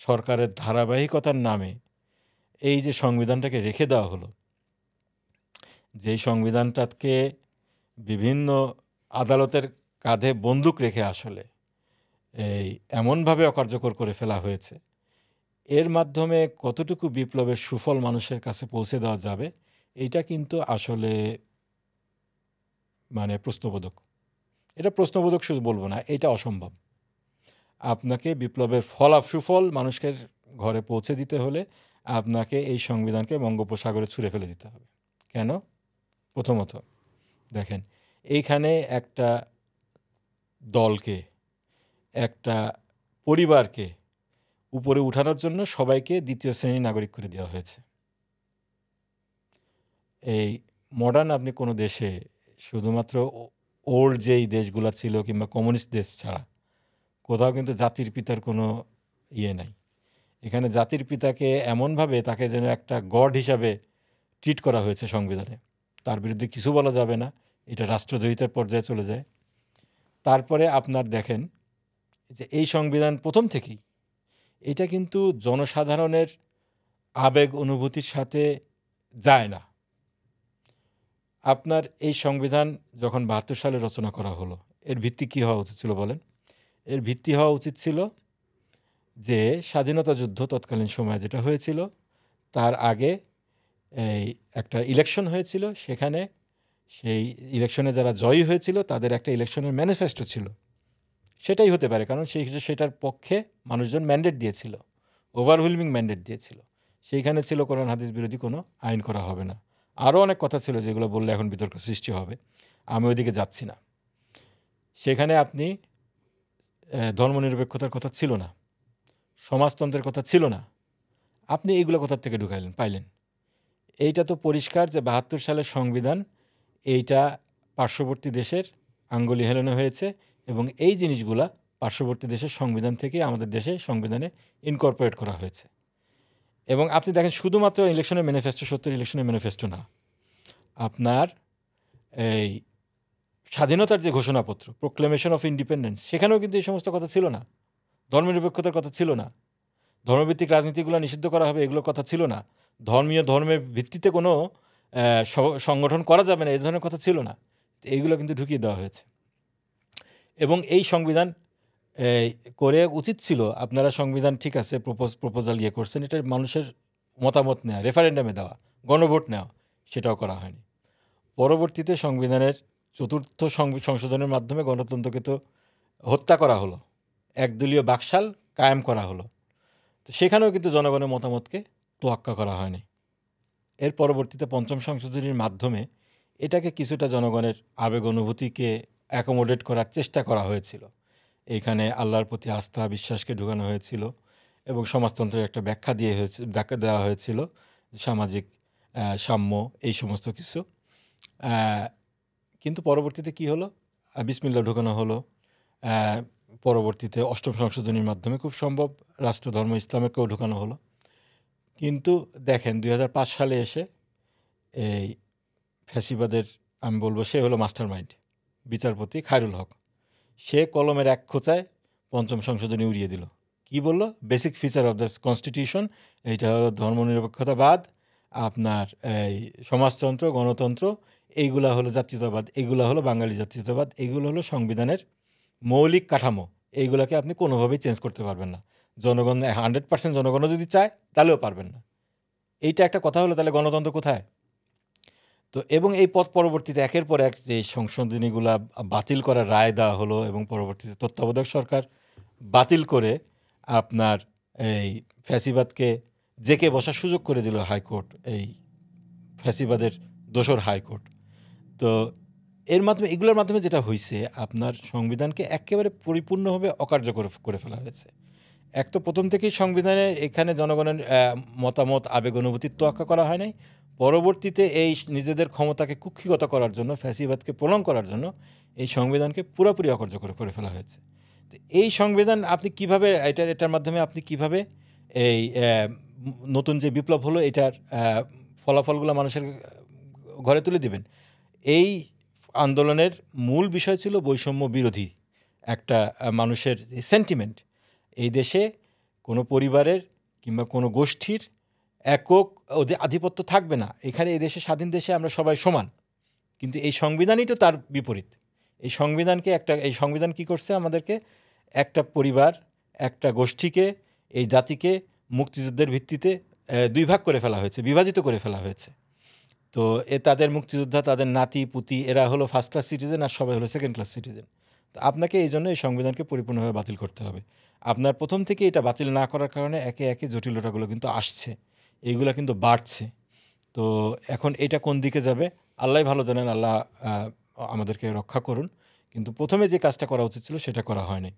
সরকারের ধারাবাহিকতার নামে এই যে সংবিধানটাকে রেখে দেওয়া হলো, যেই সংবিধানটাকে বিভিন্ন আদালতের কাঁধে বন্দুক রেখে আসলে এমনভাবে অকার্যকর করে ফেলা হয়েছে, এর মাধ্যমে কতটুকু বিপ্লবের সুফল মানুষের কাছে পৌঁছে দেওয়া যাবে, এইটা কিন্তু আসলে মানে প্রশ্নবোধক। এটা প্রশ্নবোধক শুধু বলবো না, এটা অসম্ভব। আপনাকে বিপ্লবের সুফল মানুষকে ঘরে পৌঁছে দিতে হলে আপনাকে এই সংবিধানকে বঙ্গোপসাগরে ছুঁড়ে ফেলে দিতে হবে। কেন? প্রথমত দেখেন, এইখানে একটা দলকে, একটা পরিবারকে উপরে উঠানোর জন্য সবাইকে দ্বিতীয় শ্রেণীর নাগরিক করে দেওয়া হয়েছে। এই মডার্ন আপনি কোনো দেশে শুধুমাত্র ওল্ড যেই দেশগুলো ছিল কিংবা কমিউনিস্ট দেশ ছাড়া কোথাও কিন্তু জাতির পিতার কোনো ইয়ে নাই। এখানে জাতির পিতাকে এমনভাবে তাকে যেন একটা গড হিসাবে ট্রিট করা হয়েছে সংবিধানে। তার বিরুদ্ধে কিছু বলা যাবে না, এটা রাষ্ট্রদ্রোহিতার পর্যায়ে চলে যায়। তারপরে আপনার দেখেন যে এই সংবিধান প্রথম থেকেই এটা কিন্তু জনসাধারণের আবেগ অনুভূতির সাথে যায় না। আপনার এই সংবিধান যখন ৭২ সালে রচনা করা হলো, এর ভিত্তি কী হওয়া উচিত ছিল বলেন? এর ভিত্তি হওয়া উচিত ছিল যে স্বাধীনতা যুদ্ধ তৎকালীন সময়ে যেটা হয়েছিল, তার আগে একটা ইলেকশন হয়েছিল, সেখানে সেই ইলেকশনে যারা জয়ী হয়েছিল তাদের একটা ইলেকশনের ম্যানিফেস্টো ছিল। সেটাই হতে পারে, কারণ সেটার পক্ষে মানুষজন ম্যান্ডেট দিয়েছিল, ওভারওয়েলমিং ম্যান্ডেট দিয়েছিল। সেইখানে ছিল কোরআন হাদিস বিরোধী কোনো আইন করা হবে না। আরও অনেক কথা ছিল যেগুলো বললে এখন বিতর্ক সৃষ্টি হবে, আমি ওইদিকে যাচ্ছি না। সেখানে আপনি ধর্মনিরপেক্ষতার কথা ছিল না, সমাজতন্ত্রের কথা ছিল না। আপনি এইগুলো কোথার থেকে পাইলেন? এইটা তো পরিষ্কার যে ৭২ সালের সংবিধান এইটা পার্শ্ববর্তী দেশের আঙ্গুলি হেলানো হয়েছে, এবং এই জিনিসগুলা পার্শ্ববর্তী দেশের সংবিধান থেকে আমাদের দেশে সংবিধানে ইনকর্পোরেট করা হয়েছে। এবং আপনি দেখেন শুধুমাত্র ইলেকশনের ম্যানিফেস্টো, ৭০ ইলেকশনের ম্যানিফেস্টো না, আপনার এই স্বাধীনতার যে ঘোষণাপত্র, প্রোক্লেমেশন অফ ইন্ডিপেন্ডেন্স, সেখানেও কিন্তু এই সমস্ত কথা ছিল না। ধর্মনিরপেক্ষতার কথা ছিল না, ধর্মভিত্তিক রাজনীতিগুলো নিষিদ্ধ করা হবে এগুলোর কথা ছিল না, ধর্মের ভিত্তিতে কোনো সংগঠন করা যাবে না এই ধরনের কথা ছিল না। এইগুলো কিন্তু ঢুকিয়ে দেওয়া হয়েছে। এবং এই সংবিধান করে উচিত ছিল, আপনারা সংবিধান ঠিক আছে প্রপোজাল করছেন, এটা মানুষের মতামত নেওয়া, রেফারেন্ডামে দেওয়া, গণভোট নেওয়া, সেটাও করা হয়নি। পরবর্তীতে সংবিধানের ৪র্থ সংশোধনের মাধ্যমে গণতন্ত্রকে তো হত্যা করা হলো, একদলীয় বাকশাল কায়েম করা হলো। তো সেখানেও কিন্তু জনগণের মতামতকে তোয়াক্কা করা হয়নি। এর পরবর্তীতে ৫ম সংশোধনীর মাধ্যমে এটাকে কিছুটা জনগণের আবেগ অনুভূতিকে অ্যাকোমোডেট করার চেষ্টা করা হয়েছিল। এইখানে আল্লাহর প্রতি আস্থা বিশ্বাসকে ঢুকানো হয়েছিল এবং সমাজতন্ত্রের একটা ব্যাখ্যা দেওয়া হয়েছিল, সামাজিক সাম্য, এই সমস্ত কিছু। কিন্তু পরবর্তীতে কি হলো? বিসমিল্লাহ ঢুকানো হলো। পরবর্তীতে ৮ম সংশোধনীর মাধ্যমে খুব সম্ভব রাষ্ট্রধর্ম ইসলামেরকেও ঢুকানো হলো। কিন্তু দেখেন ২০০৫ সালে এসে এই ফ্যাসিবাদের, আমি বলবো সে হলো মাস্টার মাইন্ড, বিচারপতি খায়রুল হক। সে কলমের এক খোঁচায় ৫ম সংশোধনী উড়িয়ে দিল। কি বলল? Basic feature of the constitution, এইটা হলো ধর্মনিরপেক্ষতাবাদ, আপনার এই সমাজতন্ত্র, গণতন্ত্র, এইগুলা হলো জাতীয়তাবাদ, এইগুলা হলো বাঙালি জাতীয়তাবাদ, এইগুলো হলো সংবিধানের মৌলিক কাঠামো। এইগুলাকে আপনি কোনোভাবেই চেঞ্জ করতে পারবেন না। জনগণ 100% জনগণও যদি চায় তাহলেও পারবেন না। এইটা একটা কথা হলো, তাহলে গণতন্ত্র কোথায়? তো এবং এই পরবর্তীতে একের পর এক যে সংশোধনীগুলা বাতিল করার রায় দেওয়া হলো এবং পরবর্তীতে তত্ত্বাবধায়ক সরকার বাতিল করে আপনার এই ফ্যাসিবাদকে জেকে বসার সুযোগ করে দিল হাইকোর্ট, এই ফ্যাসিবাদের দোসর হাইকোর্ট। তো এগুলোর মাধ্যমে যেটা হয়েছে, আপনার সংবিধানকে একেবারে পরিপূর্ণভাবে অকার্যকর করে ফেলা হয়েছে। এক তো প্রথম থেকেই সংবিধানে এখানে জনগণের মতামত, আবেগ অনুভূতির তোয়াক্কা করা হয় নাই। পরবর্তীতে এই নিজেদের ক্ষমতাকে কুক্ষিগত করার জন্য, ফ্যাসিবাদকে প্রলং করার জন্য এই সংবিধানকে পুরোপুরি অকার্যকর করে ফেলা হয়েছে। তো এই সংবিধান আপনি কিভাবে এটার মাধ্যমে আপনি কিভাবে এই নতুন যে বিপ্লব হলো এটার ফলাফলগুলো মানুষের ঘরে তুলে দিবেন? এই আন্দোলনের মূল বিষয় ছিল বৈষম্য বিরোধী একটা মানুষের সেন্টিমেন্ট। এই দেশে কোনো পরিবারের কিংবা কোনো গোষ্ঠীর একক ওদের আধিপত্য থাকবে না। এখানে এই দেশে, স্বাধীন দেশে আমরা সবাই সমান। কিন্তু এই সংবিধানই তো তার বিপরীত। এই সংবিধান কি করছে আমাদেরকে? একটা পরিবার, একটা গোষ্ঠীকে, এই জাতিকে মুক্তিযুদ্ধের ভিত্তিতে দুই ভাগ করে ফেলা হয়েছে, বিভাজিত করে ফেলা হয়েছে। তো তাদের মুক্তিযোদ্ধা, তাদের নাতি পুতি, এরা হলো ফার্স্ট ক্লাস সিটিজেন আর সবাই হলো সেকেন্ড ক্লাস সিটিজেন। তো আপনাকে এই জন্য এই সংবিধানকে পরিপূর্ণভাবে বাতিল করতে হবে। আপনার প্রথম থেকে এটা বাতিল না করার কারণে একে একে জটিলতাগুলো কিন্তু আসছে, এইগুলো কিন্তু বাড়ছে। তো এখন এটা কোন দিকে যাবে আল্লাহ ভালো জানেন, আল্লাহ আমাদেরকে রক্ষা করুন। কিন্তু প্রথমে যে কাজটা করা উচিত ছিল সেটা করা হয়নি।